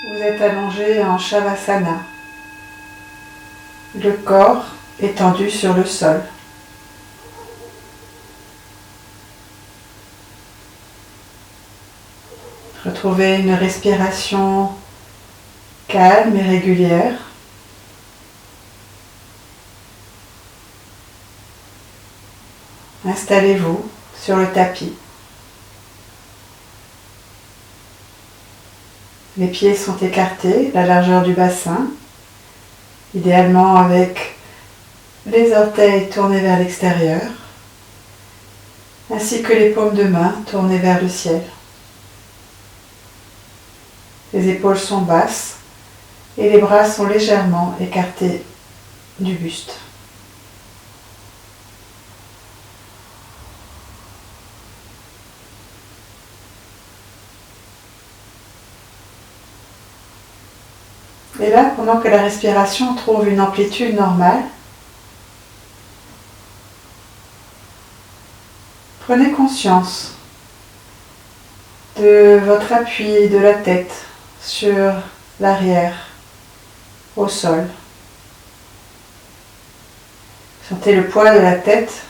Vous êtes allongé en Shavasana, le corps étendu sur le sol. Retrouvez une respiration calme et régulière. Installez-vous sur le tapis. Les pieds sont écartés, la largeur du bassin, idéalement avec les orteils tournés vers l'extérieur, ainsi que les paumes de main tournées vers le ciel. Les épaules sont basses et les bras sont légèrement écartés du buste. Et là, pendant que la respiration trouve une amplitude normale, prenez conscience de votre appui de la tête sur l'arrière, au sol. Sentez le poids de la tête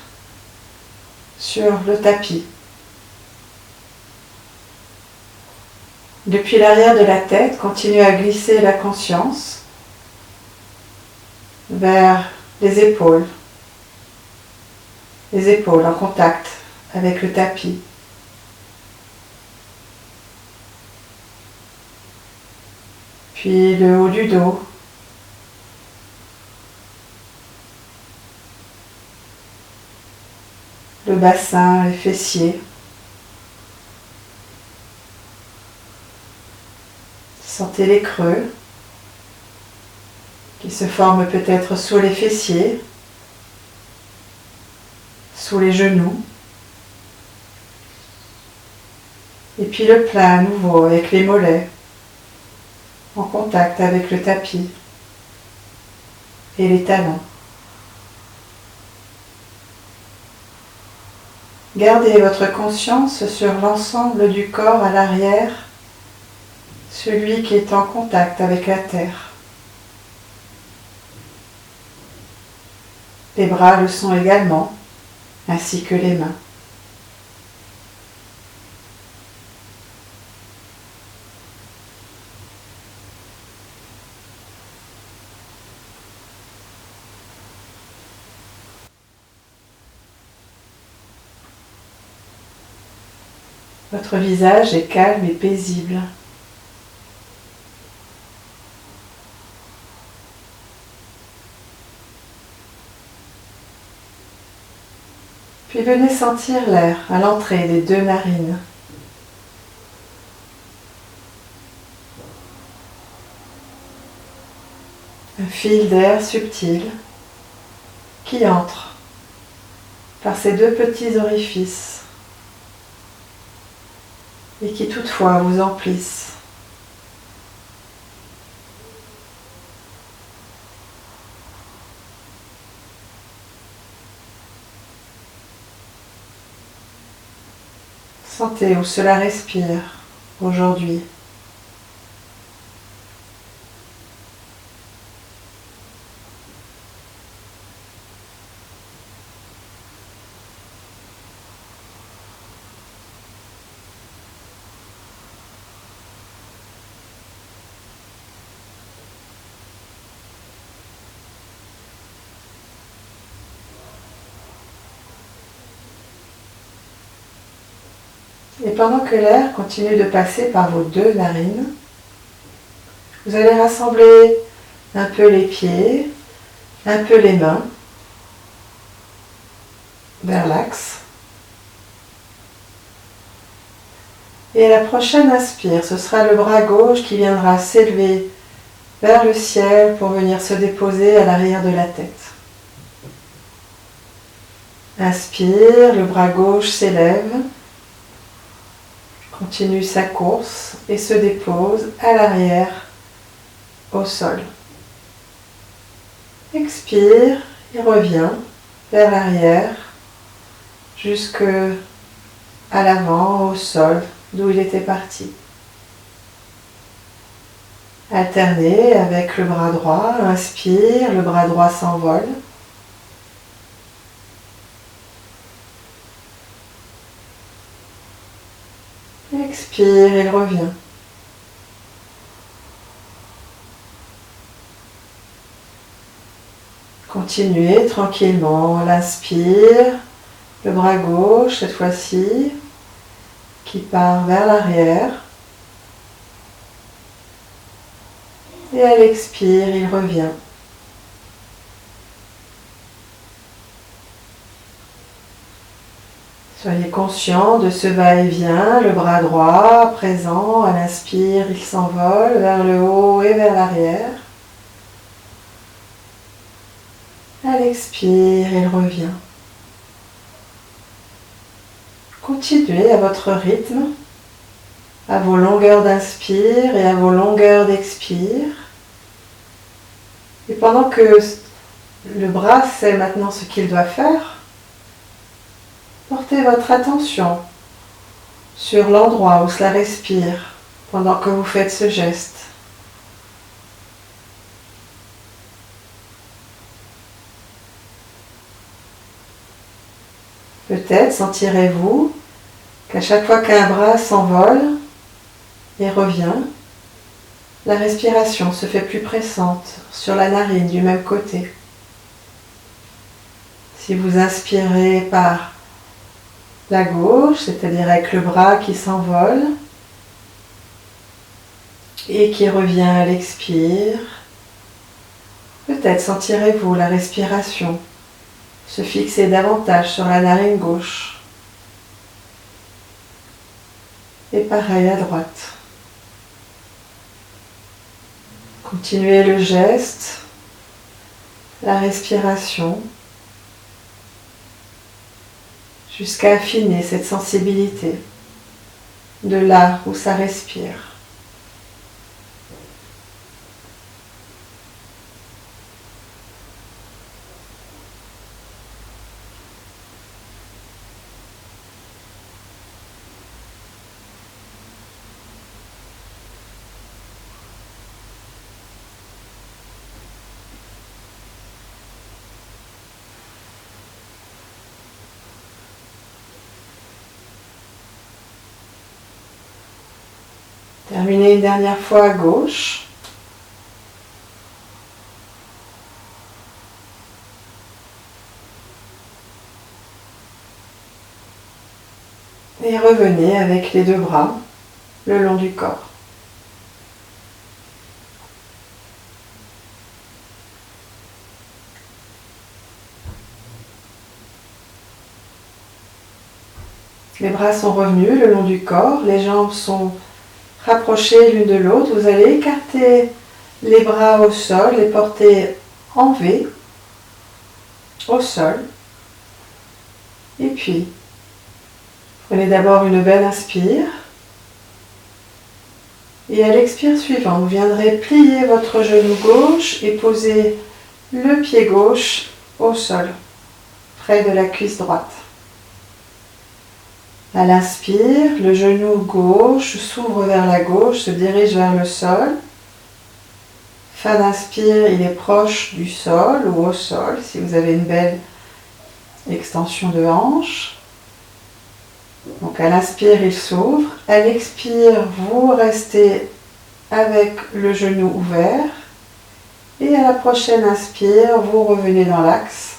sur le tapis. Depuis l'arrière de la tête, continuez à glisser la conscience vers les épaules en contact avec le tapis. Puis le haut du dos, le bassin, les fessiers. Sentez les creux qui se forment peut-être sous les fessiers, sous les genoux. Et puis le plein à nouveau avec les mollets en contact avec le tapis et les talons. Gardez votre conscience sur l'ensemble du corps à l'arrière, celui qui est en contact avec la terre. Les bras le sont également, ainsi que les mains. Votre visage est calme et paisible. Puis venez sentir l'air à l'entrée des deux narines. Un fil d'air subtil qui entre par ces deux petits orifices et qui toutefois vous emplissent. Sentez où cela respire aujourd'hui. Et pendant que l'air continue de passer par vos deux narines, vous allez rassembler un peu les pieds, un peu les mains vers l'axe. Et à la prochaine inspire, ce sera le bras gauche qui viendra s'élever vers le ciel pour venir se déposer à l'arrière de la tête. Inspire, le bras gauche s'élève, continue sa course et se dépose à l'arrière au sol. Expire et revient vers l'arrière jusque à l'avant au sol d'où il était parti. Alternez avec le bras droit. Inspire, le bras droit s'envole. Expire, il revient. Continuez tranquillement. L'inspire, le bras gauche cette fois-ci, qui part vers l'arrière. Et à l'expire, il revient. Soyez conscient de ce va-et-vient, le bras droit présent, à l'inspire, il s'envole vers le haut et vers l'arrière. À l'expire, il revient. Continuez à votre rythme, à vos longueurs d'inspire et à vos longueurs d'expire. Et pendant que le bras sait maintenant ce qu'il doit faire, portez votre attention sur l'endroit où cela respire pendant que vous faites ce geste. Peut-être sentirez-vous qu'à chaque fois qu'un bras s'envole et revient, la respiration se fait plus pressante sur la narine du même côté. Si vous inspirez par la gauche, c'est-à-dire avec le bras qui s'envole et qui revient à l'expire, peut-être sentirez-vous la respiration se fixer davantage sur la narine gauche. Et pareil à droite. Continuez le geste, la respiration, jusqu'à affiner cette sensibilité de là où ça respire. Terminez une dernière fois à gauche. Et revenez avec les deux bras le long du corps. Les bras sont revenus le long du corps, les jambes sont rapprochez l'une de l'autre, vous allez écarter les bras au sol, les porter en V au sol. Et puis, prenez d'abord une belle inspire. Et à l'expire suivant, vous viendrez plier votre genou gauche et poser le pied gauche au sol, près de la cuisse droite. À l'inspire, le genou gauche s'ouvre vers la gauche, se dirige vers le sol. Fin d'inspire, il est proche du sol ou au sol, si vous avez une belle extension de hanche. Donc à l'inspire, il s'ouvre. À l'expire, vous restez avec le genou ouvert. Et à la prochaine inspire, vous revenez dans l'axe.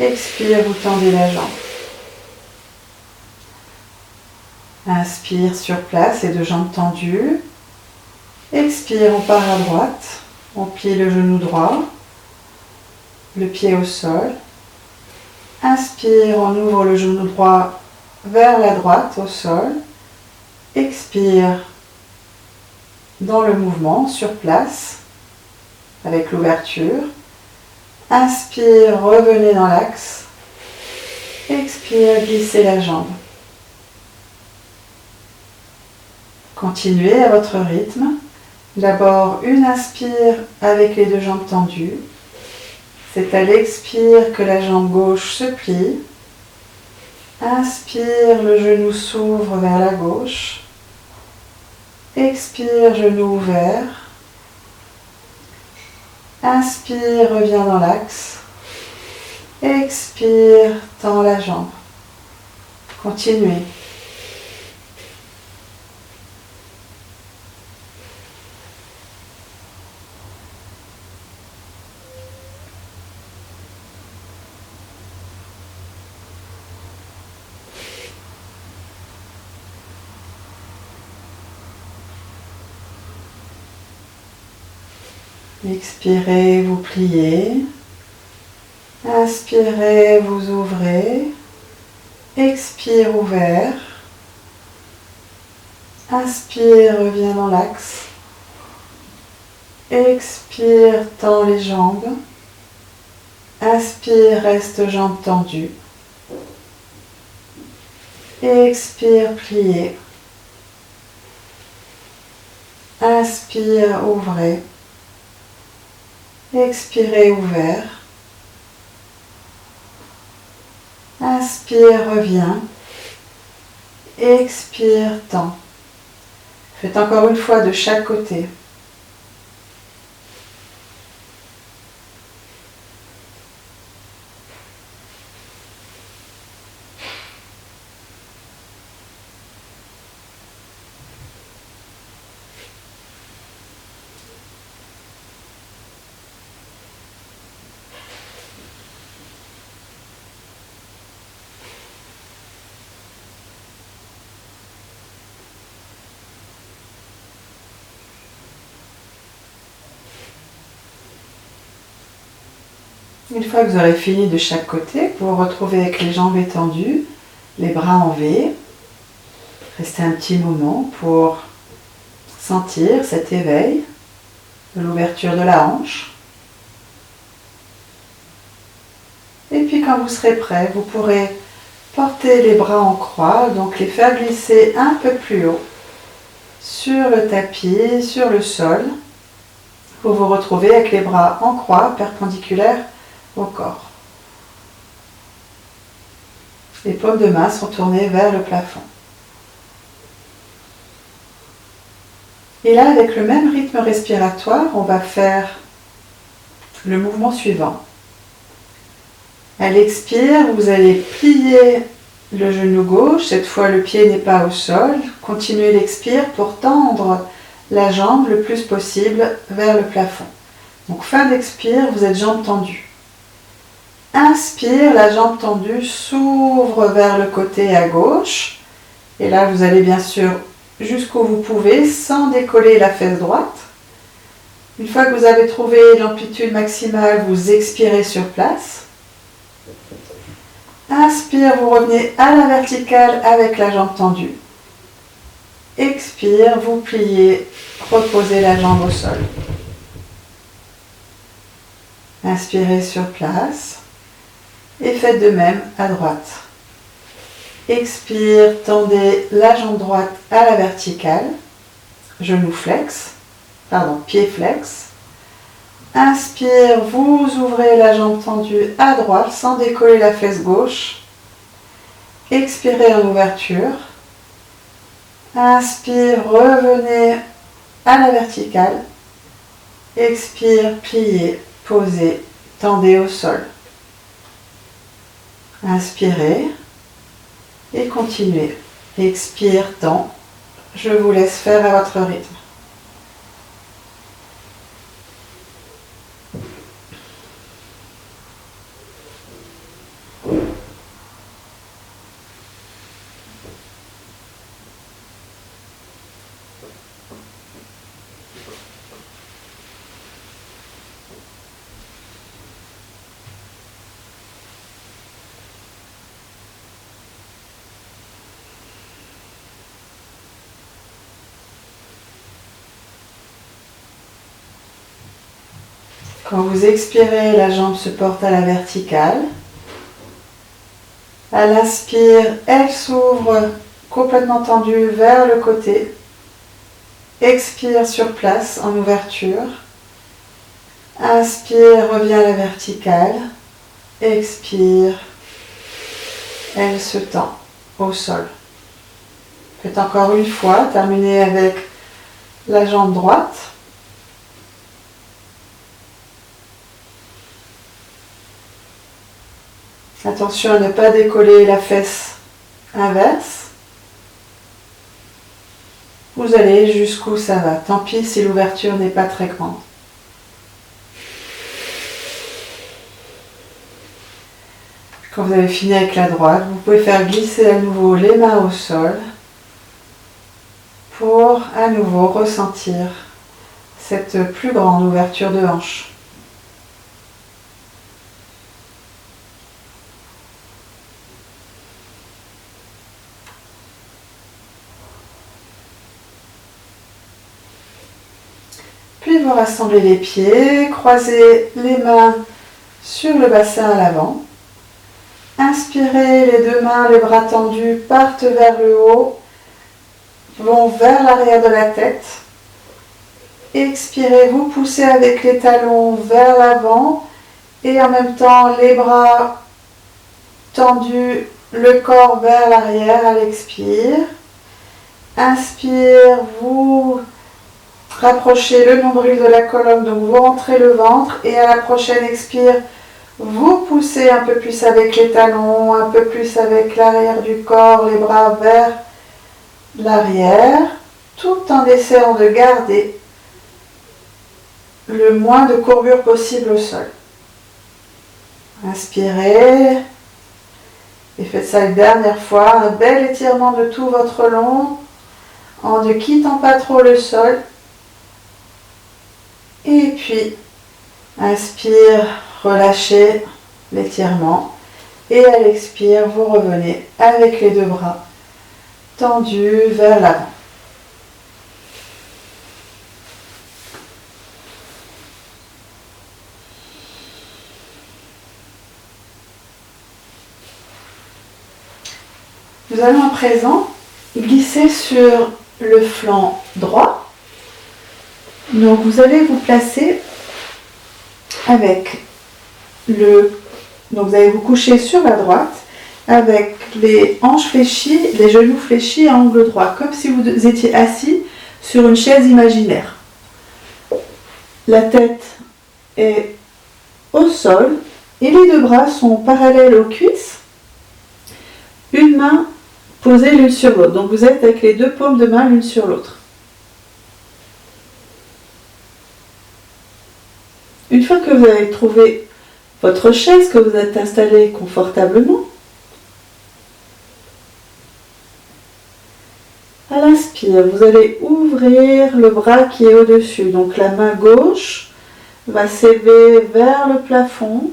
Expire, vous tendez la jambe. Inspire sur place, les deux jambes tendues. Expire, on part à droite. On plie le genou droit, le pied au sol. Inspire, on ouvre le genou droit vers la droite au sol. Expire dans le mouvement, sur place, avec l'ouverture. Inspire, revenez dans l'axe. Expire, glissez la jambe. Continuez à votre rythme. D'abord, une inspire avec les deux jambes tendues. C'est à l'expire que la jambe gauche se plie. Inspire, le genou s'ouvre vers la gauche. Expire, genou ouvert. Inspire, reviens dans l'axe. Expire, tends la jambe. Continuez. Expirez, vous pliez. Inspirez, vous ouvrez. Expire, ouvert. Inspire, reviens dans l'axe. Expire, tends les jambes. Inspire, reste jambes tendues. Expire, pliez. Inspire, ouvrez. Expirez, ouvert. Inspire, reviens. Expire, tends. Faites encore une fois de chaque côté. Une fois que vous aurez fini de chaque côté, vous vous retrouvez avec les jambes étendues, les bras en V. Restez un petit moment pour sentir cet éveil de l'ouverture de la hanche. Et puis quand vous serez prêt, vous pourrez porter les bras en croix, donc les faire glisser un peu plus haut sur le tapis, sur le sol, pour vous retrouver avec les bras en croix perpendiculaires au corps. Les paumes de main sont tournées vers le plafond. Et là, avec le même rythme respiratoire, on va faire le mouvement suivant. À l'expire, vous allez plier le genou gauche. Cette fois, le pied n'est pas au sol. Continuez l'expire pour tendre la jambe le plus possible vers le plafond. Donc, fin d'expire, vous êtes jambes tendues. Inspire, la jambe tendue s'ouvre vers le côté à gauche. Et là, vous allez bien sûr jusqu'où vous pouvez sans décoller la fesse droite. Une fois que vous avez trouvé l'amplitude maximale, vous expirez sur place. Inspire, vous revenez à la verticale avec la jambe tendue. Expire, vous pliez, reposez la jambe au sol. Inspirez sur place. Et faites de même à droite. Expire, tendez la jambe droite à la verticale, pied flex. Inspire, vous ouvrez la jambe tendue à droite sans décoller la fesse gauche. Expirez en ouverture. Inspire, revenez à la verticale. Expire, pliez, posez, tendez au sol. Inspirez et continuez. Expire, tend. Je vous laisse faire à votre rythme. Quand vous expirez, la jambe se porte à la verticale. À l'inspire, elle s'ouvre complètement tendue vers le côté. Expire sur place en ouverture. Inspire, revient à la verticale. Expire, elle se tend au sol. Faites encore une fois, terminez avec la jambe droite. Attention à ne pas décoller la fesse inverse. Vous allez jusqu'où ça va. Tant pis si l'ouverture n'est pas très grande. Quand vous avez fini avec la droite, vous pouvez faire glisser à nouveau les mains au sol pour à nouveau ressentir cette plus grande ouverture de hanche. Puis vous rassemblez les pieds, croisez les mains sur le bassin à l'avant. Inspirez, les deux mains, les bras tendus partent vers le haut, vont vers l'arrière de la tête. Expirez, vous poussez avec les talons vers l'avant et en même temps les bras tendus, le corps vers l'arrière à l'expire. Inspire, vous rapprochez le nombril de la colonne, donc vous rentrez le ventre et à la prochaine expire, vous poussez un peu plus avec les talons, un peu plus avec l'arrière du corps, les bras vers l'arrière, tout en essayant de garder le moins de courbure possible au sol. Inspirez et faites ça une dernière fois, un bel étirement de tout votre long en ne quittant pas trop le sol. Et puis, inspire, relâchez l'étirement. Et à l'expire, vous revenez avec les deux bras tendus vers l'avant. Nous allons à présent glisser sur le flanc droit. Donc vous allez vous placer avec donc vous allez vous coucher sur la droite avec les hanches fléchies, les genoux fléchis à angle droit, comme si vous étiez assis sur une chaise imaginaire. La tête est au sol et les deux bras sont parallèles aux cuisses. Une main posée l'une sur l'autre. Donc vous êtes avec les deux paumes de main l'une sur l'autre. Une fois que vous avez trouvé votre chaise, que vous êtes installé confortablement, à l'inspire, vous allez ouvrir le bras qui est au-dessus. Donc la main gauche va s'élever vers le plafond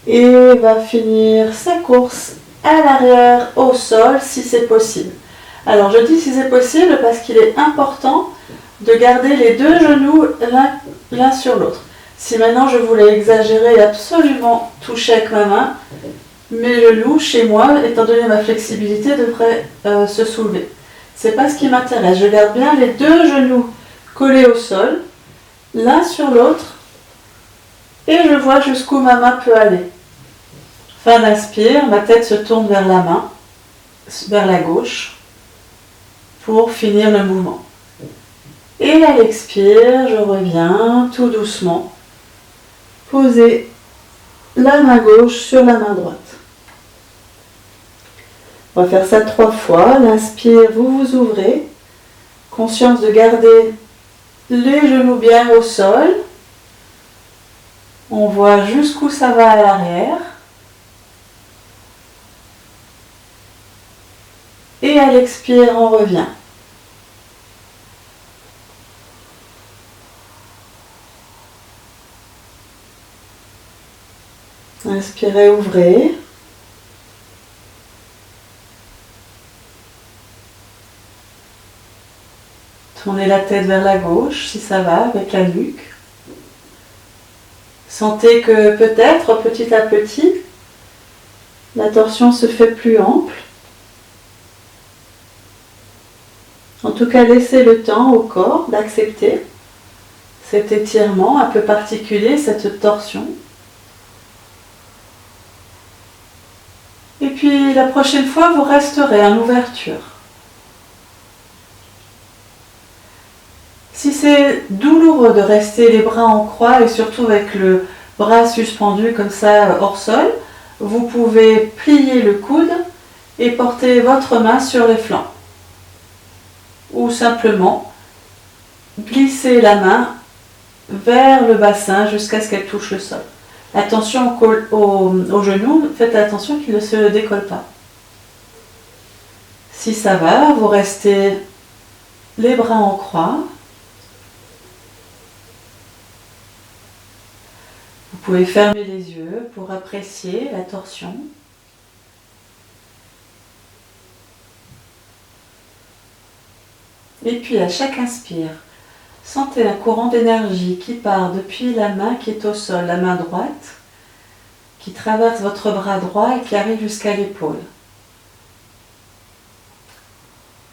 et va finir sa course à l'arrière au sol si c'est possible. Alors je dis si c'est possible parce qu'il est important de garder les deux genoux l'un sur l'autre. Si maintenant je voulais exagérer et absolument toucher avec ma main, mes genoux chez moi, étant donné ma flexibilité, devraient se soulever. C'est pas ce qui m'intéresse. Je garde bien les deux genoux collés au sol, l'un sur l'autre, et je vois jusqu'où ma main peut aller. Fin d'inspire, ma tête se tourne vers la main, vers la gauche, pour finir le mouvement. Et à l'expire, je reviens tout doucement poser la main gauche sur la main droite. On va faire ça 3 fois. L'inspire, vous vous ouvrez. Conscience de garder les genoux bien au sol. On voit jusqu'où ça va à l'arrière. Et à l'expire, on revient. Inspirez, ouvrez. Tournez la tête vers la gauche si ça va avec la nuque. Sentez que peut-être petit à petit, la torsion se fait plus ample. En tout cas, laissez le temps au corps d'accepter cet étirement un peu particulier, cette torsion. Et puis la prochaine fois, vous resterez en ouverture. Si c'est douloureux de rester les bras en croix et surtout avec le bras suspendu comme ça hors sol, vous pouvez plier le coude et porter votre main sur les flancs. Ou simplement glisser la main vers le bassin jusqu'à ce qu'elle touche le sol. Attention au genou, faites attention qu'il ne se décolle pas. Si ça va, vous restez les bras en croix. Vous pouvez fermer les yeux pour apprécier la torsion. Et puis à chaque inspire, sentez un courant d'énergie qui part depuis la main qui est au sol, la main droite, qui traverse votre bras droit et qui arrive jusqu'à l'épaule.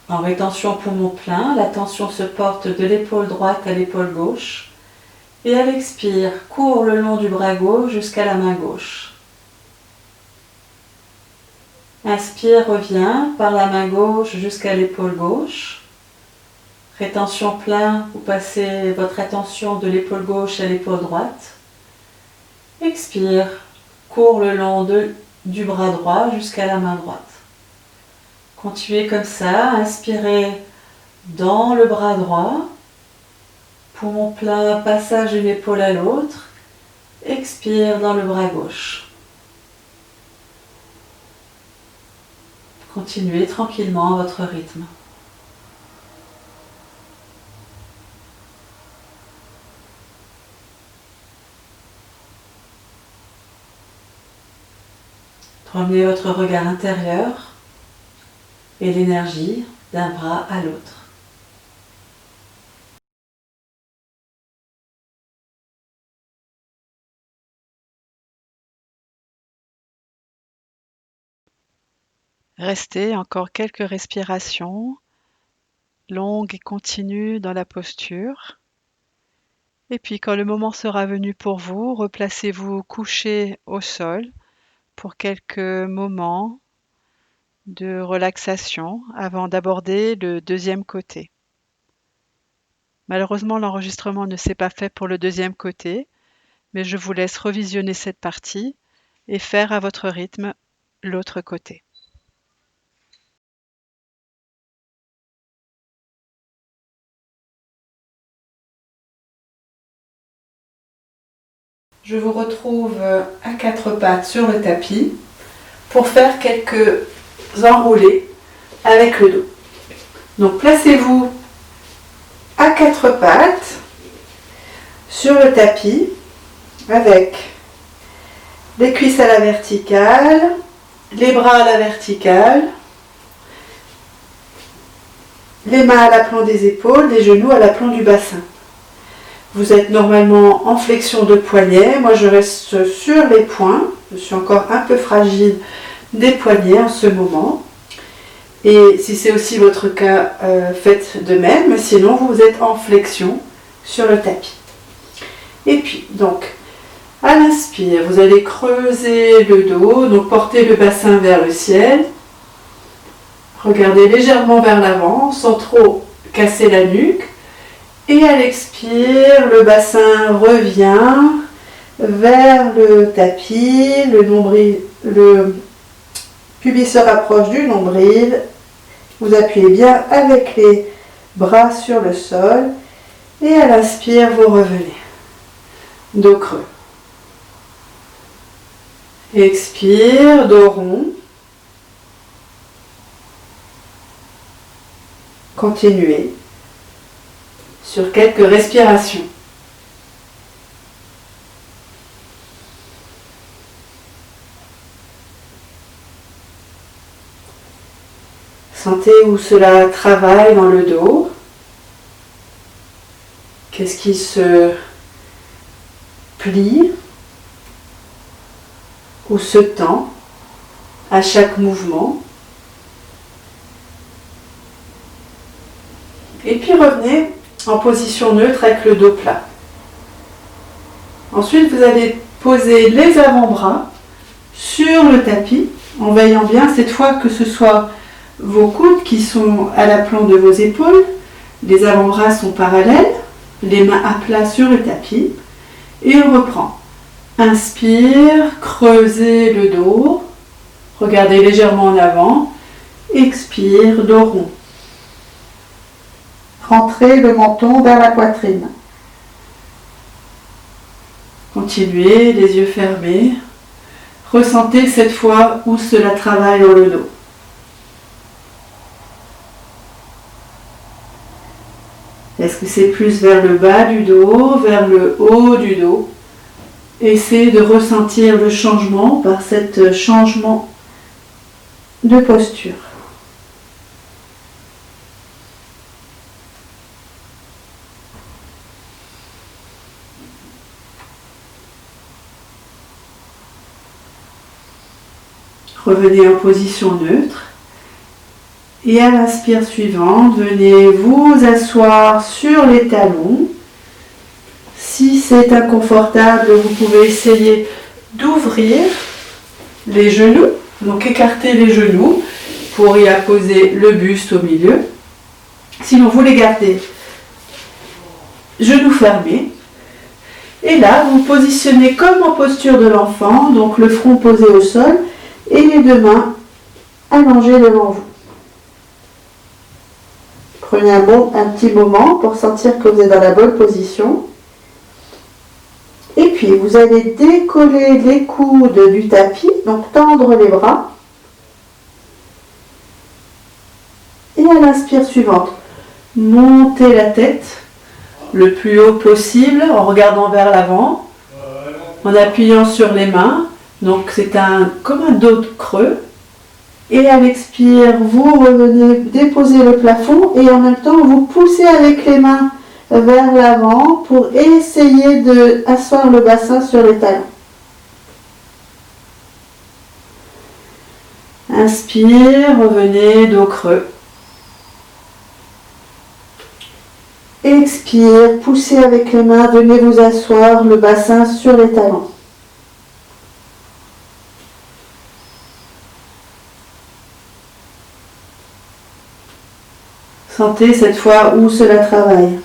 En rétention poumon plein, la tension se porte de l'épaule droite à l'épaule gauche. Et à l'expire, court le long du bras gauche jusqu'à la main gauche. Inspire, revient par la main gauche jusqu'à l'épaule gauche. Rétention plein, vous passez votre attention de l'épaule gauche à l'épaule droite. Expire, court le long du bras droit jusqu'à la main droite. Continuez comme ça, inspirez dans le bras droit. Poumon plein, passage d'une épaule à l'autre. Expire dans le bras gauche. Continuez tranquillement à votre rythme. Promenez votre regard intérieur et l'énergie d'un bras à l'autre. Restez encore quelques respirations longues et continues dans la posture. Et puis quand le moment sera venu pour vous, replacez-vous couché au sol pour quelques moments de relaxation avant d'aborder le deuxième côté. Malheureusement, l'enregistrement ne s'est pas fait pour le deuxième côté, mais je vous laisse revisionner cette partie et faire à votre rythme l'autre côté. Je vous retrouve à quatre pattes sur le tapis pour faire quelques enroulés avec le dos. Donc placez-vous à quatre pattes sur le tapis avec les cuisses à la verticale, les bras à la verticale, les mains à l'aplomb des épaules, les genoux à l'aplomb du bassin. Vous êtes normalement en flexion de poignets. Moi, je reste sur les poings. Je suis encore un peu fragile des poignets en ce moment. Et si c'est aussi votre cas, faites de même. Sinon, vous êtes en flexion sur le tapis. Et puis, donc, à l'inspire, vous allez creuser le dos. Donc, portez le bassin vers le ciel. Regardez légèrement vers l'avant, sans trop casser la nuque. Et à l'expire, le bassin revient vers le tapis, le nombril, le pubis se rapproche du nombril. Vous appuyez bien avec les bras sur le sol. Et à l'inspire, vous revenez. Dos creux. Expire, dos rond. Continuez sur quelques respirations. Sentez où cela travaille dans le dos. Qu'est-ce qui se plie ou se tend à chaque mouvement. Et puis revenez en position neutre avec le dos plat. Ensuite, vous allez poser les avant-bras sur le tapis en veillant bien cette fois que ce soit vos coudes qui sont à l'aplomb de vos épaules, les avant-bras sont parallèles, les mains à plat sur le tapis et on reprend. Inspire, creusez le dos. Regardez légèrement en avant. Expire, dos rond. Rentrez le menton vers la poitrine. Continuez, les yeux fermés. Ressentez cette fois où cela travaille dans le dos. Est-ce que c'est plus vers le bas du dos, vers le haut du dos? Essayez de ressentir le changement par cet changement de posture. Revenez en position neutre. Et à l'inspire suivante, venez vous asseoir sur les talons. Si c'est inconfortable, vous pouvez essayer d'ouvrir les genoux. Donc écartez les genoux pour y apposer le buste au milieu. Sinon, vous les gardez genoux fermés. Et là, vous positionnez comme en posture de l'enfant, donc le front posé au sol et les deux mains allongées devant vous. Prenez un petit moment pour sentir que vous êtes dans la bonne position. Et puis, vous allez décoller les coudes du tapis, donc tendre les bras. Et à l'inspire suivante, montez la tête le plus haut possible en regardant vers l'avant, en appuyant sur les mains. Donc, c'est comme un dos creux. Et à l'expire, vous revenez déposer le plafond et en même temps, vous poussez avec les mains vers l'avant pour essayer d'asseoir le bassin sur les talons. Inspire, revenez, dos creux. Expire, poussez avec les mains, venez vous asseoir le bassin sur les talons. Sentez cette fois où cela travaille.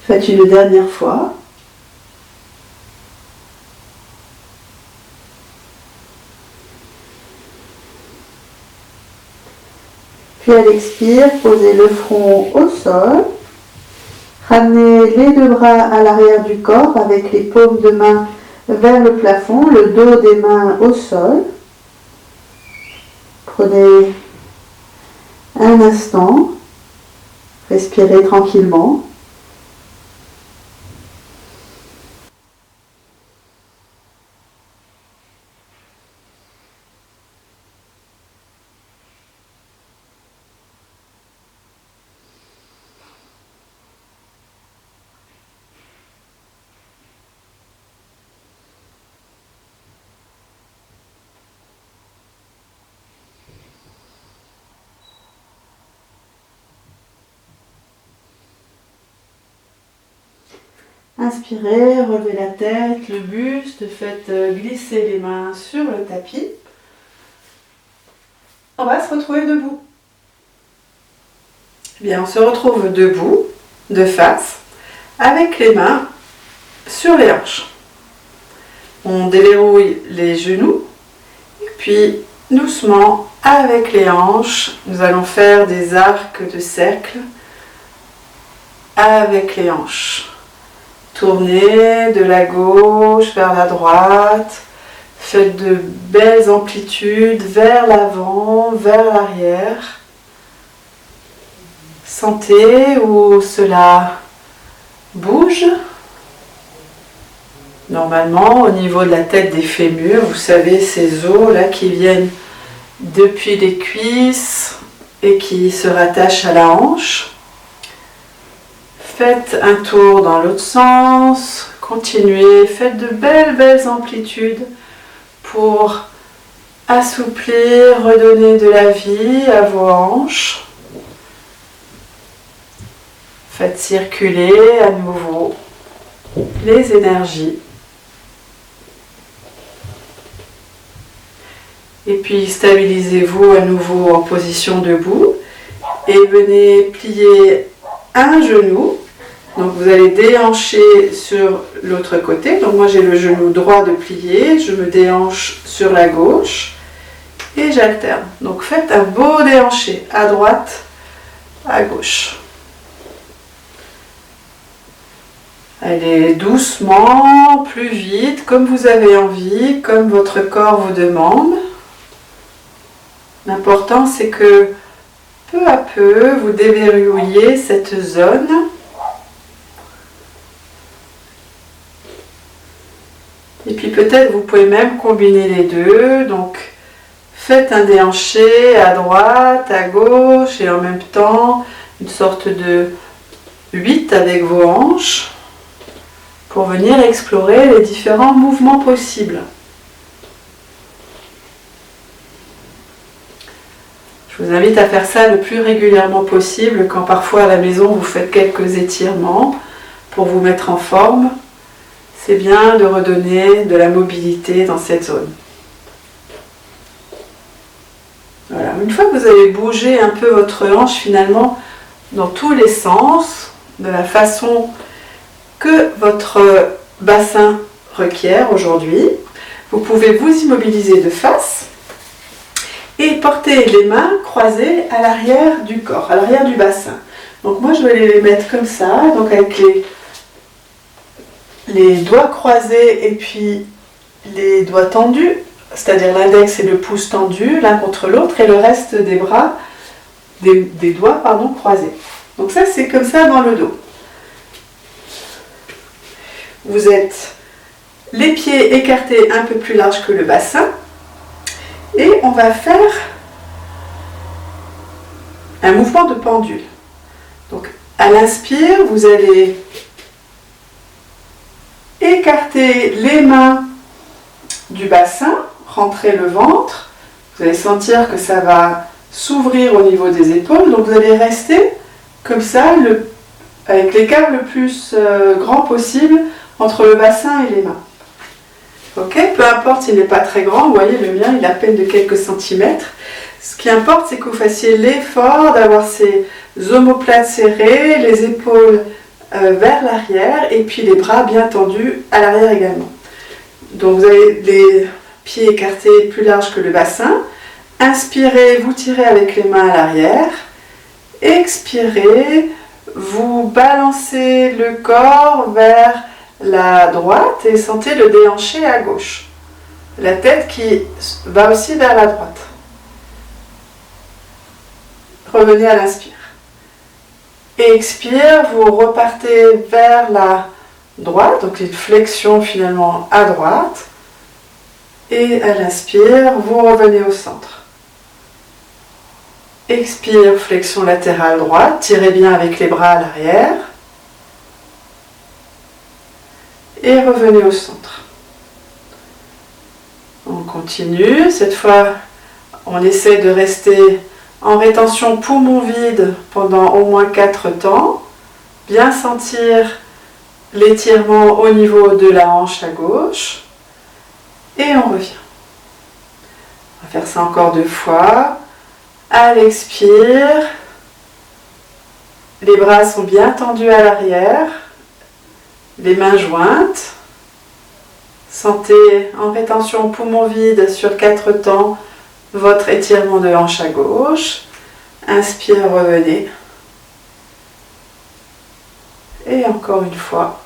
Faites une dernière fois. Puis à l'expire, posez le front au sol. Ramenez les deux bras à l'arrière du corps avec les paumes de main vers le plafond, le dos des mains au sol. Prenez un instant, respirez tranquillement. Inspirez, relevez la tête, le buste, faites glisser les mains sur le tapis. On va se retrouver debout. Bien, on se retrouve debout, de face, avec les mains sur les hanches. On déverrouille les genoux, et puis doucement, avec les hanches, nous allons faire des arcs de cercle avec les hanches. Tournez de la gauche vers la droite, faites de belles amplitudes vers l'avant, vers l'arrière. Sentez où cela bouge. Normalement, au niveau de la tête des fémurs, vous savez, ces os là qui viennent depuis les cuisses et qui se rattachent à la hanche. Faites un tour dans l'autre sens, continuez, faites de belles amplitudes pour assouplir, redonner de la vie à vos hanches. Faites circuler à nouveau les énergies. Et puis stabilisez-vous à nouveau en position debout et venez plier un genou. Donc vous allez déhancher sur l'autre côté. Donc moi j'ai le genou droit de plier, je me déhanche sur la gauche et j'alterne. Donc faites un beau déhanché à droite, à gauche. Allez doucement, plus vite, comme vous avez envie, comme votre corps vous demande. L'important c'est que peu à peu vous déverrouillez cette zone. Et puis peut-être vous pouvez même combiner les deux. Donc faites un déhanché à droite, à gauche et en même temps une sorte de 8 avec vos hanches pour venir explorer les différents mouvements possibles. Je vous invite à faire ça le plus régulièrement possible quand parfois à la maison vous faites quelques étirements pour vous mettre en forme. C'est bien de redonner de la mobilité dans cette zone. Voilà. Une fois que vous avez bougé un peu votre hanche finalement dans tous les sens, de la façon que votre bassin requiert aujourd'hui, vous pouvez vous immobiliser de face et porter les mains croisées à l'arrière du corps, à l'arrière du bassin. Donc moi je vais les mettre comme ça, donc avec les doigts croisés et puis les doigts tendus, c'est-à-dire l'index et le pouce tendus l'un contre l'autre et le reste des bras, des doigts croisés. Donc ça c'est comme ça dans le dos. Vous êtes les pieds écartés un peu plus large que le bassin et on va faire un mouvement de pendule. Donc à l'inspire, vous allez écarter les mains du bassin, rentrer le ventre. Vous allez sentir que ça va s'ouvrir au niveau des épaules. Donc vous allez rester comme ça, avec l'écart le plus grand possible entre le bassin et les mains. Ok, peu importe s'il n'est pas très grand, vous voyez le mien il est à peine de quelques centimètres. Ce qui importe c'est que vous fassiez l'effort d'avoir ces omoplates serrées, les épaules vers l'arrière et puis les bras bien tendus à l'arrière également. Donc vous avez les pieds écartés plus larges que le bassin. Inspirez, vous tirez avec les mains à l'arrière. Expirez, vous balancez le corps vers la droite et sentez le déhanché à gauche. La tête qui va aussi vers la droite. Revenez à l'inspire. Expire, vous repartez vers la droite, donc une flexion finalement à droite. Et à l'inspire, vous revenez au centre. Expire, flexion latérale droite, tirez bien avec les bras à l'arrière. Et revenez au centre. On continue, cette fois on essaie de rester en rétention poumon vide pendant au moins 4 temps. Bien sentir l'étirement au niveau de la hanche à gauche. Et on revient. On va faire ça encore 2 fois. À l'expire, les bras sont bien tendus à l'arrière. Les mains jointes. Sentez en rétention poumon vide sur 4 temps votre étirement de hanche à gauche. Inspire, revenez. Et encore une fois.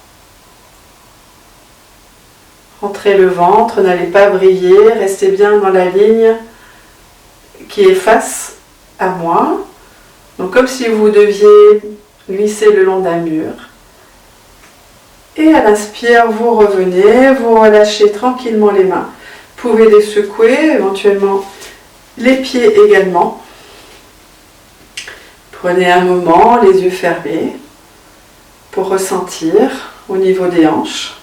Rentrez le ventre, n'allez pas briller, restez bien dans la ligne qui est face à moi. Donc comme si vous deviez glisser le long d'un mur. Et à l'inspire, vous revenez, vous relâchez tranquillement les mains. Vous pouvez les secouer, éventuellement les pieds également. Prenez un moment, les yeux fermés, pour ressentir au niveau des hanches.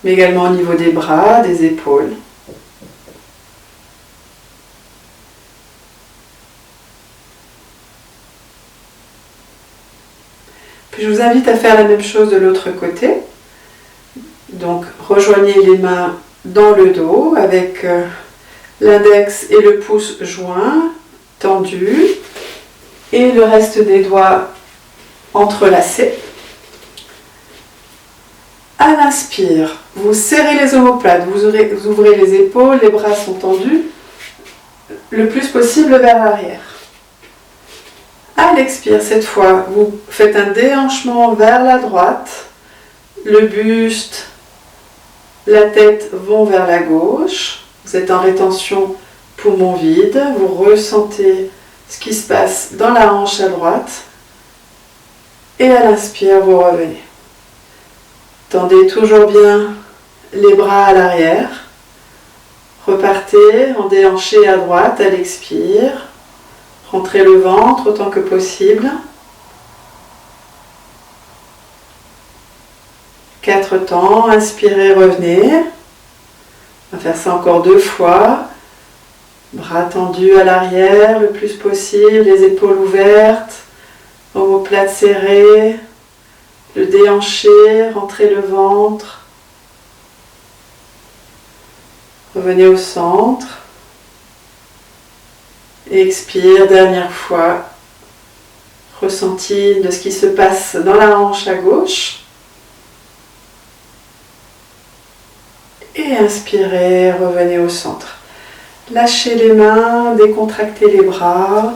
Mais également au niveau des bras, des épaules. Puis je vous invite à faire la même chose de l'autre côté. Donc rejoignez les mains dans le dos avec l'index et le pouce joints, tendus, et le reste des doigts entrelacés. À l'inspire, vous serrez les omoplates, vous ouvrez les épaules, les bras sont tendus, le plus possible vers l'arrière. À l'expire, cette fois, vous faites un déhanchement vers la droite, le buste, la tête vont vers la gauche, vous êtes en rétention poumon vide, vous ressentez ce qui se passe dans la hanche à droite, et à l'inspire, vous revenez. Tendez toujours bien les bras à l'arrière, repartez en déhanché à droite à l'expire, rentrez le ventre autant que possible. 4 temps, inspirez, revenez. On va faire ça encore 2 fois. Bras tendus à l'arrière le plus possible, les épaules ouvertes, omoplate serrée, le déhanché, rentrez le ventre. Revenez au centre. Expire, dernière fois. Ressenti de ce qui se passe dans la hanche à gauche. Et inspirez, revenez au centre. Lâchez les mains, décontractez les bras,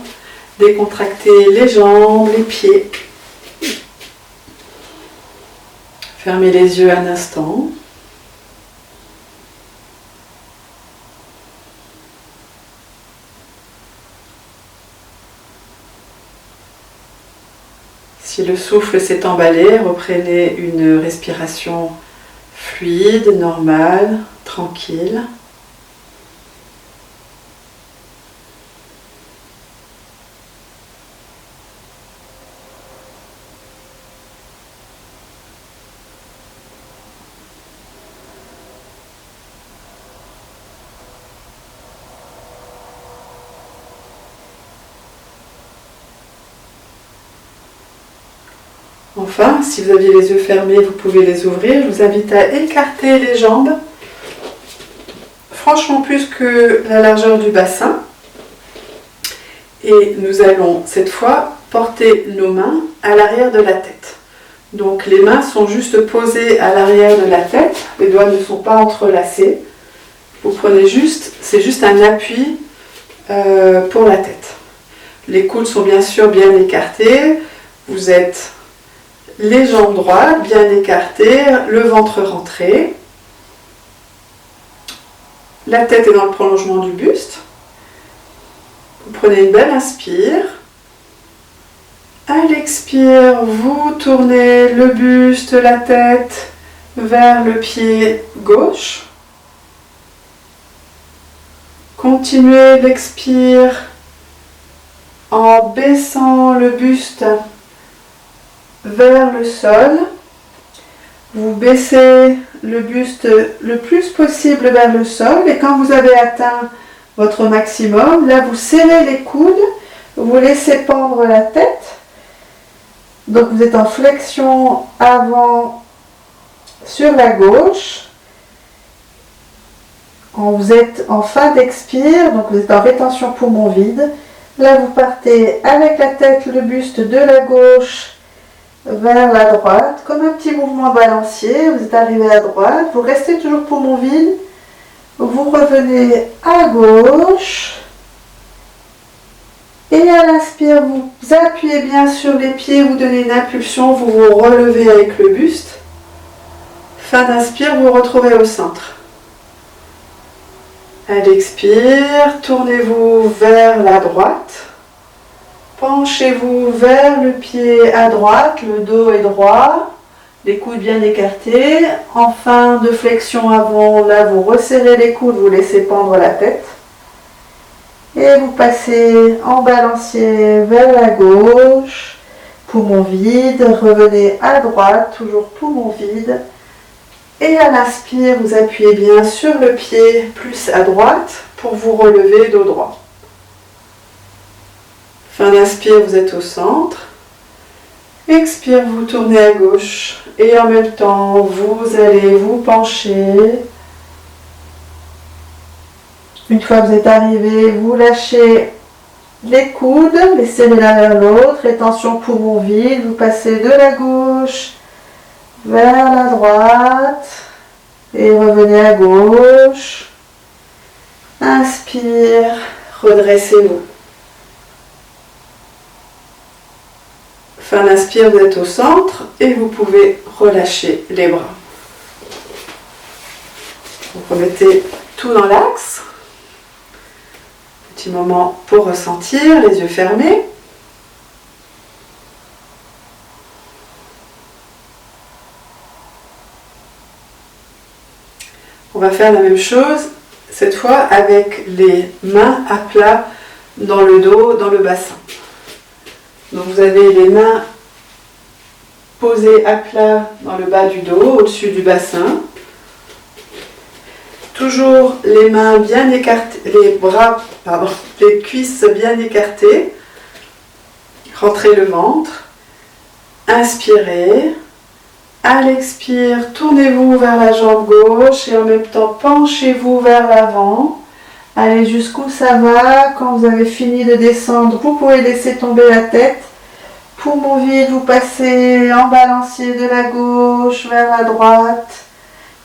décontractez les jambes, les pieds. Fermez les yeux un instant. Si le souffle s'est emballé, reprenez une respiration fluide, normale, tranquille. Enfin, si vous aviez les yeux fermés, vous pouvez les ouvrir. Je vous invite à écarter les jambes, franchement plus que la largeur du bassin. Et nous allons cette fois porter nos mains à l'arrière de la tête. Donc les mains sont juste posées à l'arrière de la tête, les doigts ne sont pas entrelacés. Vous prenez juste, c'est juste un appui pour la tête. Les coudes sont bien sûr bien écartés. Vous êtes les jambes droites, bien écartées, le ventre rentré. La tête est dans le prolongement du buste. Vous prenez une belle inspire. À l'expire, vous tournez le buste, la tête vers le pied gauche. Continuez l'expire en baissant le buste vers le sol. Vous baissez le buste le plus possible vers le sol et quand vous avez atteint votre maximum, là vous serrez les coudes, vous laissez pendre la tête. Donc vous êtes en flexion avant sur la gauche. Vous êtes en fin d'expire, donc vous êtes en rétention poumon vide. Là vous partez avec la tête, le buste de la gauche vers la droite, comme un petit mouvement balancier. Vous êtes arrivé à droite, vous restez toujours poumon vide, vous revenez à gauche et à l'inspire vous appuyez bien sur les pieds, vous donnez une impulsion, vous vous relevez avec le buste. Fin d'inspire, vous vous retrouvez au centre. À l'expire, tournez-vous vers la droite. Penchez-vous vers le pied à droite, le dos est droit, les coudes bien écartés. En fin de flexion avant, là vous resserrez les coudes, vous laissez pendre la tête. Et vous passez en balancier vers la gauche, poumon vide, revenez à droite, toujours poumon vide. Et à l'inspire, vous appuyez bien sur le pied plus à droite pour vous relever dos droit. Fin d'inspire, vous êtes au centre. Expire, vous tournez à gauche et en même temps, vous allez vous pencher. Une fois que vous êtes arrivé, vous lâchez les coudes, laissez l'un vers l'autre, rétention poumon vide, vous passez de la gauche vers la droite et revenez à gauche. Inspire, redressez-vous. Fin d'inspire, vous êtes au centre et vous pouvez relâcher les bras. Vous remettez tout dans l'axe. Petit moment pour ressentir, les yeux fermés. On va faire la même chose, cette fois avec les mains à plat dans le dos, dans le bassin. Donc vous avez les mains posées à plat dans le bas du dos, au-dessus du bassin. Toujours les mains bien écartées, les cuisses bien écartées. Rentrez le ventre. Inspirez. À l'expire, tournez-vous vers la jambe gauche et en même temps penchez-vous vers l'avant. Allez jusqu'où ça va. Quand vous avez fini de descendre, vous pouvez laisser tomber la tête. Poumon vide, vous passez en balancier de la gauche vers la droite,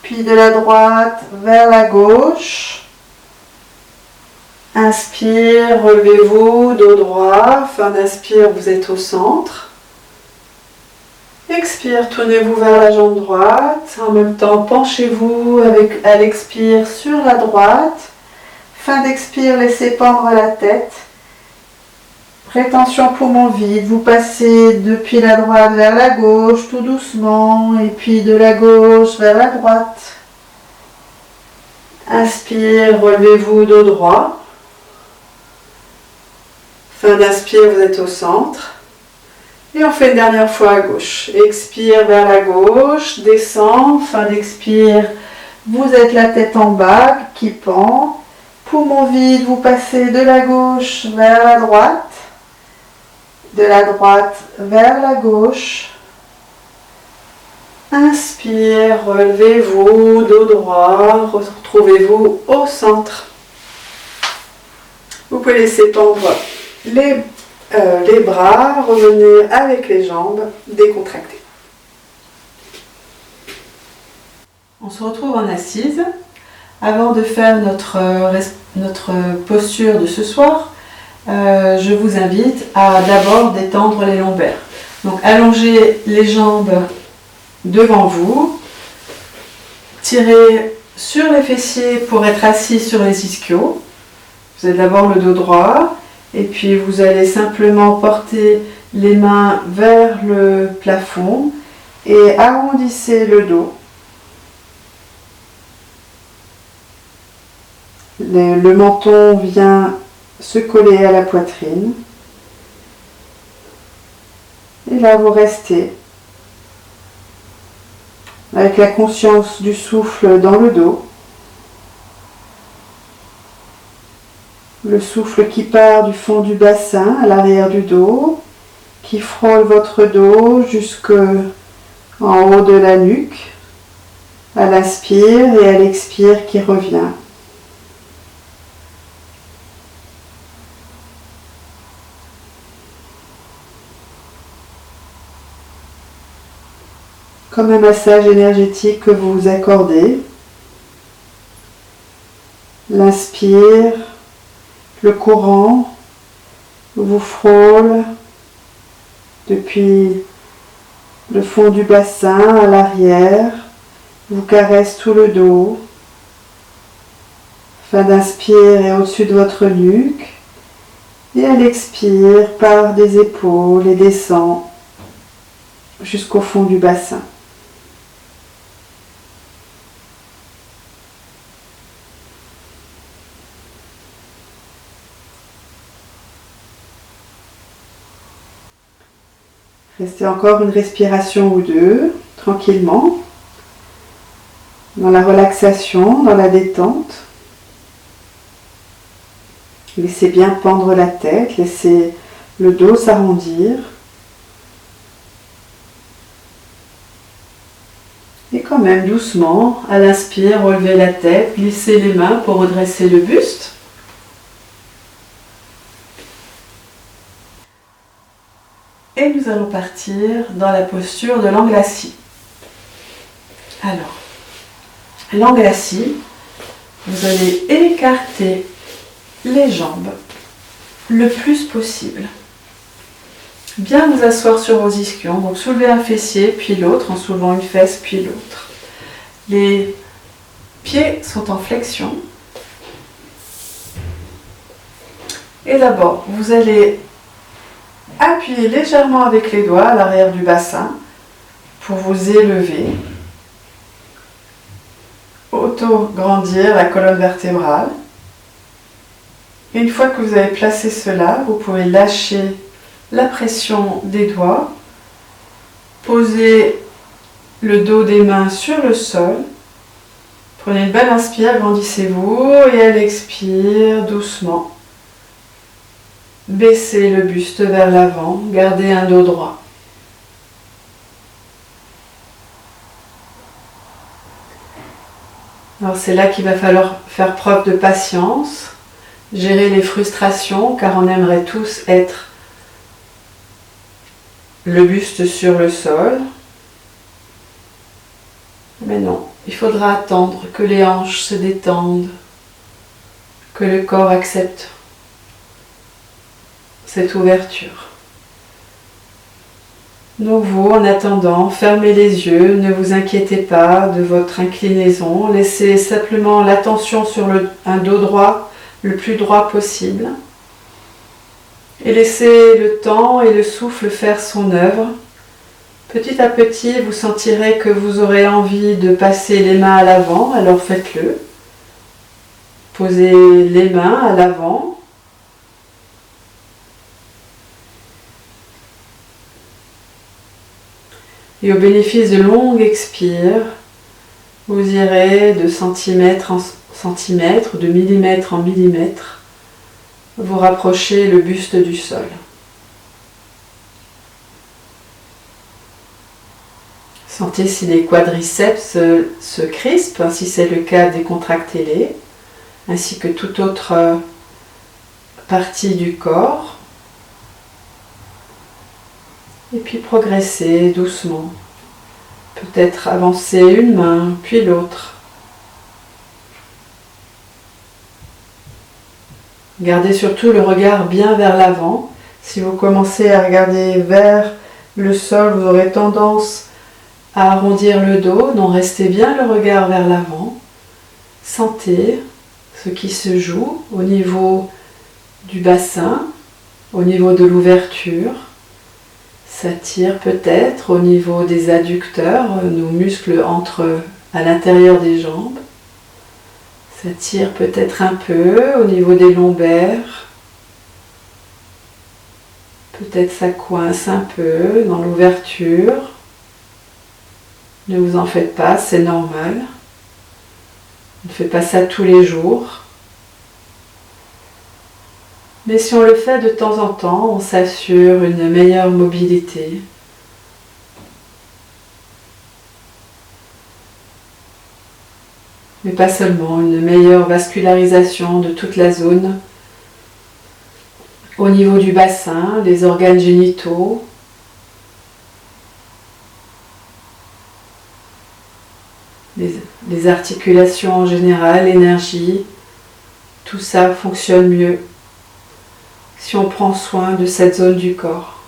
puis de la droite vers la gauche. Inspire, relevez-vous, dos droit. Fin d'inspire, vous êtes au centre. Expire, tournez-vous vers la jambe droite. En même temps, penchez-vous à l'expire sur la droite. Fin d'expire, laissez pendre la tête. Rétention poumon vide, vous passez depuis la droite vers la gauche tout doucement et puis de la gauche vers la droite. Inspire, relevez-vous dos droit. Fin d'inspire, vous êtes au centre. Et on fait une dernière fois à gauche. Expire vers la gauche, descend, fin d'expire, vous êtes la tête en bas qui pend. Poumon vide, vous passez de la gauche vers la droite. De la droite vers la gauche. Inspire, relevez-vous, dos droit, retrouvez-vous au centre. Vous pouvez laisser pendre les bras, revenir avec les jambes décontractées. On se retrouve en assise. Avant de faire notre posture de ce soir, je vous invite à d'abord détendre les lombaires. Donc allongez les jambes devant vous, tirez sur les fessiers pour être assis sur les ischios. Vous avez d'abord le dos droit et puis vous allez simplement porter les mains vers le plafond et arrondissez le dos. Le menton vient se coller à la poitrine. Et là, vous restez avec la conscience du souffle dans le dos. Le souffle qui part du fond du bassin à l'arrière du dos, qui frôle votre dos jusqu'en haut de la nuque, à l'inspire et à l'expire qui revient. Comme un massage énergétique que vous vous accordez. L'inspire, le courant vous frôle depuis le fond du bassin à l'arrière, vous caresse tout le dos. Fin d'inspire et au-dessus de votre nuque. Et à l'expire, part des épaules et descend jusqu'au fond du bassin. Restez encore une respiration ou deux, tranquillement, dans la relaxation, dans la détente. Laissez bien pendre la tête, laissez le dos s'arrondir. même doucement. À l'inspire, relevez la tête, glissez les mains pour redresser le buste. Et nous allons partir dans la posture de l'angle assis. Alors, l'angle assis, vous allez écarter les jambes le plus possible. Bien vous asseoir sur vos ischions, donc soulevez un fessier puis l'autre en soulevant une fesse puis l'autre. Les pieds sont en flexion. Et d'abord, vous allez appuyer légèrement avec les doigts à l'arrière du bassin pour vous élever. Auto-grandir la colonne vertébrale. Une fois que vous avez placé cela, vous pouvez lâcher la pression des doigts, poser le dos des mains sur le sol. Prenez une belle inspire, agrandissez-vous et à l'expire, doucement. Baissez le buste vers l'avant, gardez un dos droit. Alors c'est là qu'il va falloir faire preuve de patience, gérer les frustrations car on aimerait tous être le buste sur le sol. Mais non, il faudra attendre que les hanches se détendent, que le corps accepte cette ouverture. Donc vous, en attendant, fermez les yeux, ne vous inquiétez pas de votre inclinaison, laissez simplement l'attention sur un dos droit le plus droit possible et laissez le temps et le souffle faire son œuvre. Petit à petit, vous sentirez que vous aurez envie de passer les mains à l'avant, alors faites-le. Posez les mains à l'avant. Et au bénéfice de longues expires, vous irez de centimètre en centimètre, de millimètre en millimètre, vous rapprocher le buste du sol. Sentez si les quadriceps se crispent, si c'est le cas, décontractez-les, ainsi que toute autre partie du corps. Et puis progressez doucement. Peut-être avancer une main, puis l'autre. Gardez surtout le regard bien vers l'avant. Si vous commencez à regarder vers le sol, vous aurez tendance à arrondir le dos. Donc restez bien le regard vers l'avant. Sentez ce qui se joue au niveau du bassin, au niveau de l'ouverture. S'attire peut-être au niveau des adducteurs, nos muscles entrent à l'intérieur des jambes. S'attire peut-être un peu au niveau des lombaires. Peut-être ça coince un peu dans l'ouverture. Ne vous en faites pas, c'est normal. On ne fait pas ça tous les jours. Mais si on le fait de temps en temps, on s'assure une meilleure mobilité. Mais pas seulement, une meilleure vascularisation de toute la zone au niveau du bassin, des organes génitaux, les articulations en général, l'énergie, tout ça fonctionne mieux si on prend soin de cette zone du corps.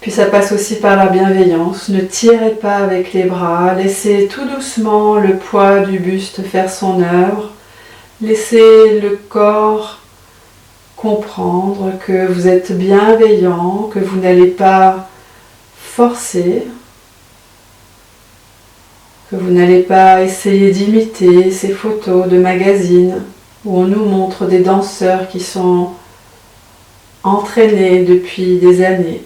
Puis ça passe aussi par la bienveillance. Ne tirez pas avec les bras, laissez tout doucement le poids du buste faire son œuvre. Laissez le corps comprendre que vous êtes bienveillant, que vous n'allez pas forcer, que vous n'allez pas essayer d'imiter ces photos de magazines où on nous montre des danseurs qui sont entraînés depuis des années.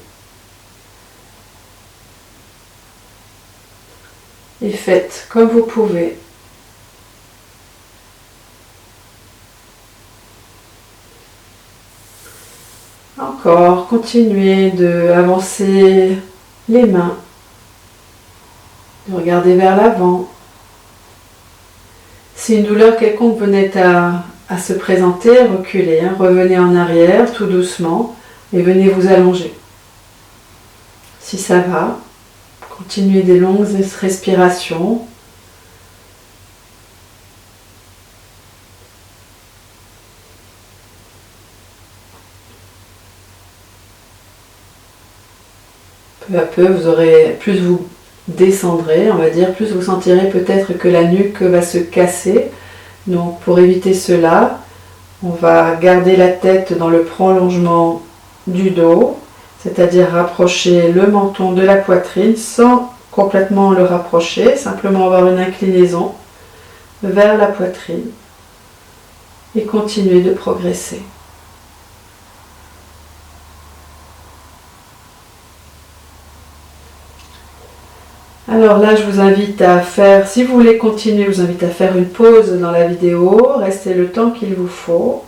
Et faites comme vous pouvez. Encore, continuez d'avancer les mains, de regarder vers l'avant. Si une douleur quelconque venait à se présenter, reculez, hein. Revenez en arrière tout doucement et venez vous allonger. Si ça va, continuez des longues respirations. Peu à peu, plus vous descendrez, on va dire, plus vous sentirez peut-être que la nuque va se casser. Donc pour éviter cela, on va garder la tête dans le prolongement du dos, c'est-à-dire rapprocher le menton de la poitrine sans complètement le rapprocher, simplement avoir une inclinaison vers la poitrine et continuer de progresser. Alors là, je vous invite à faire, si vous voulez continuer, je vous invite à faire une pause dans la vidéo, restez le temps qu'il vous faut,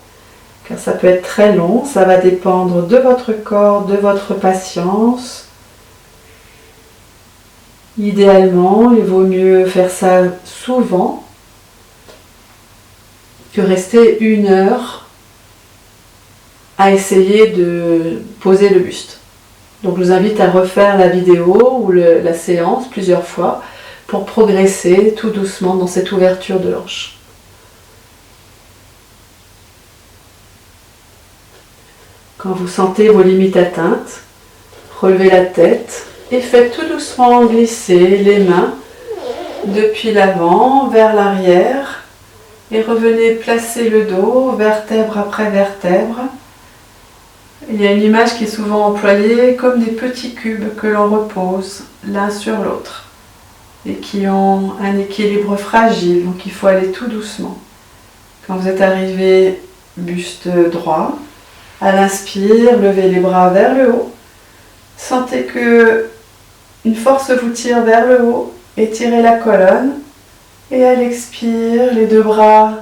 car ça peut être très long, ça va dépendre de votre corps, de votre patience. Idéalement, il vaut mieux faire ça souvent que rester 1 heure à essayer de poser le buste. Donc je vous invite à refaire la vidéo ou la séance plusieurs fois pour progresser tout doucement dans cette ouverture de l'hanche. Quand vous sentez vos limites atteintes, relevez la tête et faites tout doucement glisser les mains depuis l'avant vers l'arrière et revenez placer le dos vertèbre après vertèbre. Il y a une image qui est souvent employée comme des petits cubes que l'on repose l'un sur l'autre et qui ont un équilibre fragile, donc il faut aller tout doucement. Quand vous êtes arrivé buste droit, à l'inspire, levez les bras vers le haut. Sentez que une force vous tire vers le haut, étirez la colonne et à l'expire, les 2 bras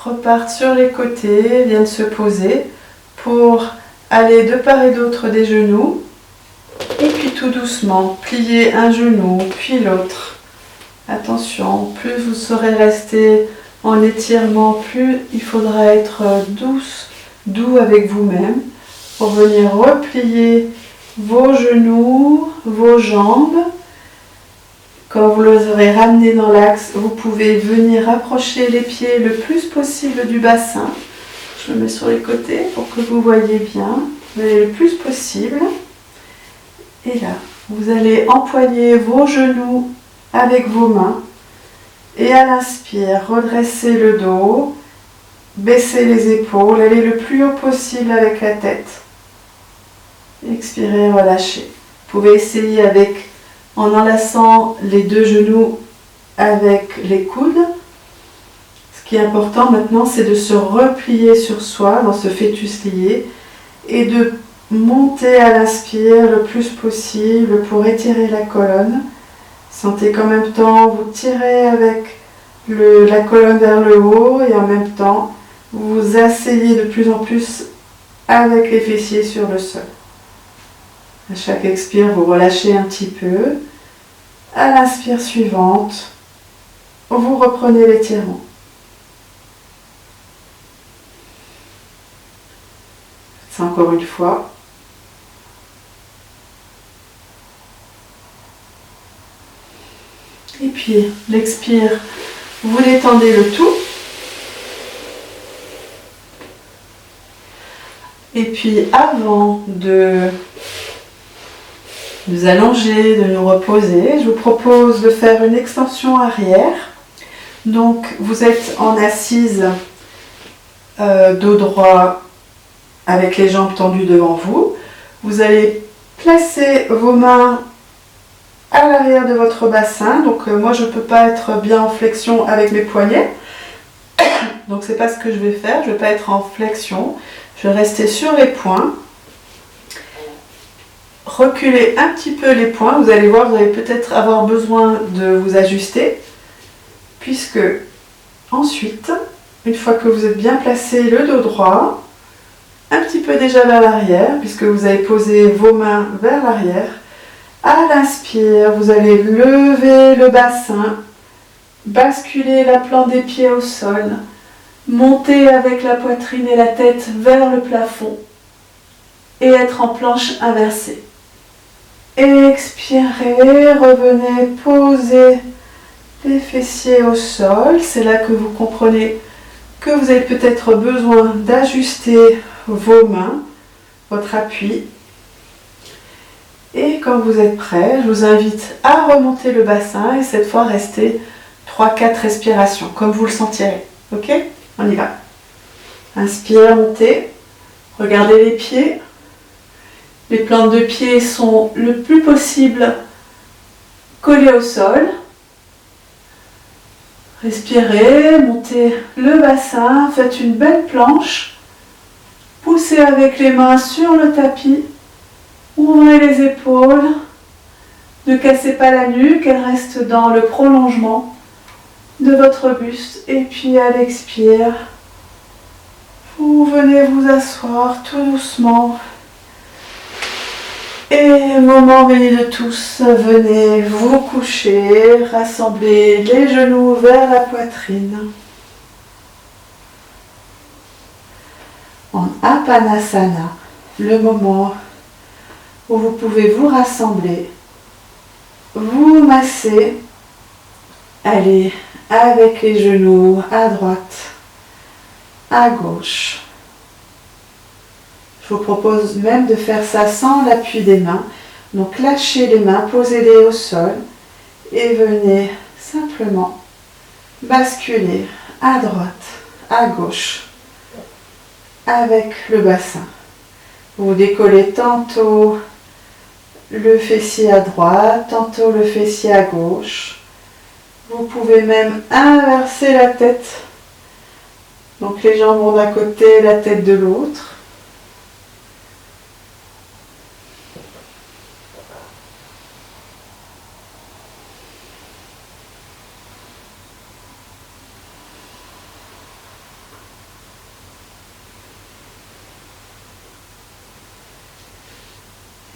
repartent sur les côtés, viennent se poser pour aller de part et d'autre des genoux et puis tout doucement plier un genou puis l'autre. Attention, plus vous serez resté en étirement, plus il faudra être doux avec vous-même pour venir replier vos genoux, vos jambes. Quand vous les aurez ramenés dans l'axe, vous pouvez venir rapprocher les pieds le plus possible du bassin. Je me mets sur les côtés pour que vous voyez bien. Vous allez le plus possible. Et là, vous allez empoigner vos genoux avec vos mains. Et à l'inspire, redressez le dos, baissez les épaules, allez le plus haut possible avec la tête. Expirez, relâchez. Vous pouvez essayer en enlaçant les 2 genoux avec les coudes. Ce qui est important maintenant, c'est de se replier sur soi dans ce fœtus lié et de monter à l'inspire le plus possible pour étirer la colonne. Sentez qu'en même temps, vous tirez avec la colonne vers le haut et en même temps, vous vous asseyez de plus en plus avec les fessiers sur le sol. À chaque expire, vous relâchez un petit peu. À l'inspire suivante, vous reprenez l'étirement. Encore une fois. Et puis, l'expire, vous détendez le tout. Et puis, avant de nous allonger, de nous reposer, je vous propose de faire une extension arrière. Donc, vous êtes en assise, dos droit, avec les jambes tendues devant vous. Vous allez placer vos mains à l'arrière de votre bassin. Donc moi je ne peux pas être bien en flexion avec mes poignets. Donc c'est pas ce que je vais faire. Je ne vais pas être en flexion. Je vais rester sur les poings. Reculez un petit peu les poings. Vous allez voir, vous allez peut-être avoir besoin de vous ajuster. Puisque ensuite, une fois que vous êtes bien placé le dos droit, un petit peu déjà vers l'arrière, puisque vous avez posé vos mains vers l'arrière. À l'inspire, vous allez lever le bassin, basculer la plante des pieds au sol, monter avec la poitrine et la tête vers le plafond et être en planche inversée. Expirez, revenez poser les fessiers au sol. C'est là que vous comprenez que vous avez peut-être besoin d'ajuster vos mains, votre appui. Et quand vous êtes prêt, je vous invite à remonter le bassin et cette fois rester 3-4 respirations, comme vous le sentirez. Ok? On y va. Inspire, montez. Regardez les pieds. Les plantes de pied sont le plus possible collées au sol. Respirez, montez le bassin, faites une belle planche. Poussez avec les mains sur le tapis. Ouvrez les épaules. Ne cassez pas la nuque, elle reste dans le prolongement de votre buste. Et puis à l'expire, vous venez vous asseoir tout doucement. Et moment venu de tous, venez vous coucher, rassemblez les genoux vers la poitrine. En Apanasana, le moment où vous pouvez vous rassembler, vous masser, allez avec les genoux à droite, à gauche. Je vous propose même de faire ça sans l'appui des mains. Donc lâchez les mains, posez-les au sol et venez simplement basculer à droite, à gauche avec le bassin. Vous décollez tantôt le fessier à droite, tantôt le fessier à gauche. Vous pouvez même inverser la tête. Donc les jambes vont d'un côté, la tête de l'autre.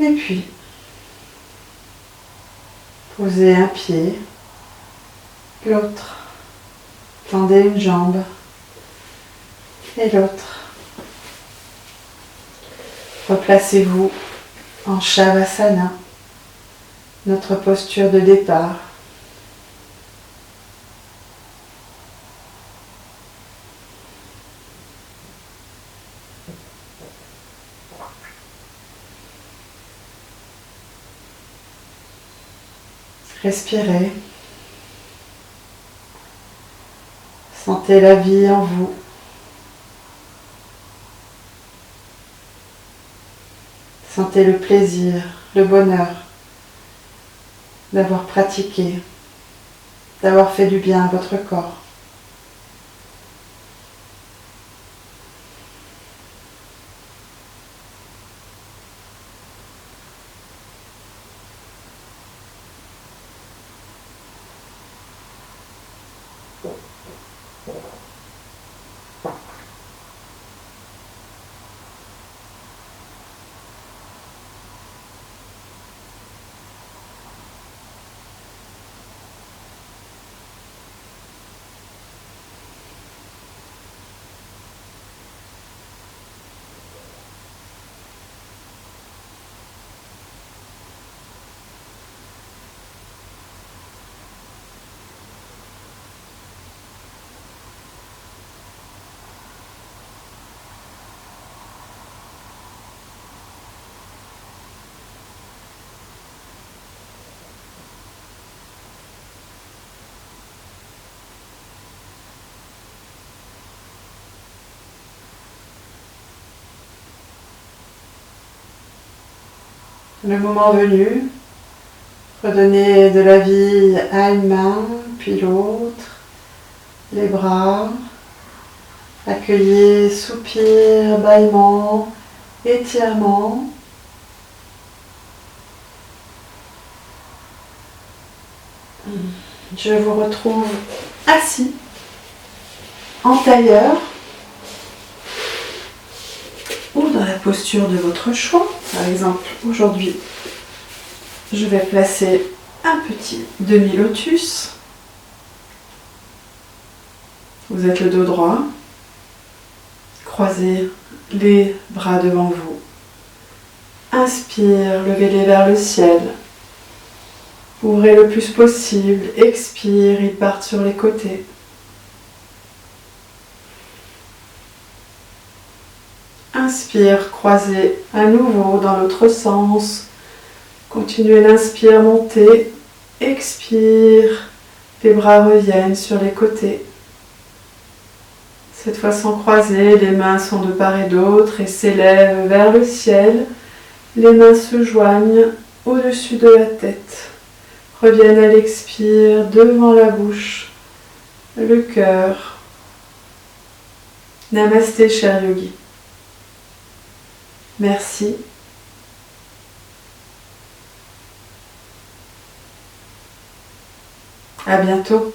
Et puis, posez un pied, l'autre, tendez une jambe et l'autre. Replacez-vous en Shavasana, notre posture de départ. Respirez. Sentez la vie en vous. Sentez le plaisir, le bonheur d'avoir pratiqué, d'avoir fait du bien à votre corps. Le moment venu, redonnez de la vie à une main, puis l'autre, les bras. Accueillez soupir, bâillement, étirement. Je vous retrouve assis, en tailleur, ou dans la posture de votre choix. Par exemple, aujourd'hui, Je vais placer un petit demi-lotus. Vous êtes le dos droit. Croisez les bras devant vous. Inspire, levez-les vers le ciel. Ouvrez le plus possible. Expire, ils partent sur les côtés. Inspire, croisez à nouveau dans l'autre sens. Continuez l'inspire, montez. Expire, les bras reviennent sur les côtés. Cette fois sans croiser, les mains sont de part et d'autre et s'élèvent vers le ciel. Les mains se joignent au-dessus de la tête. Reviennent à l'expire devant la bouche, le cœur. Namasté, cher yogi. Merci. À bientôt.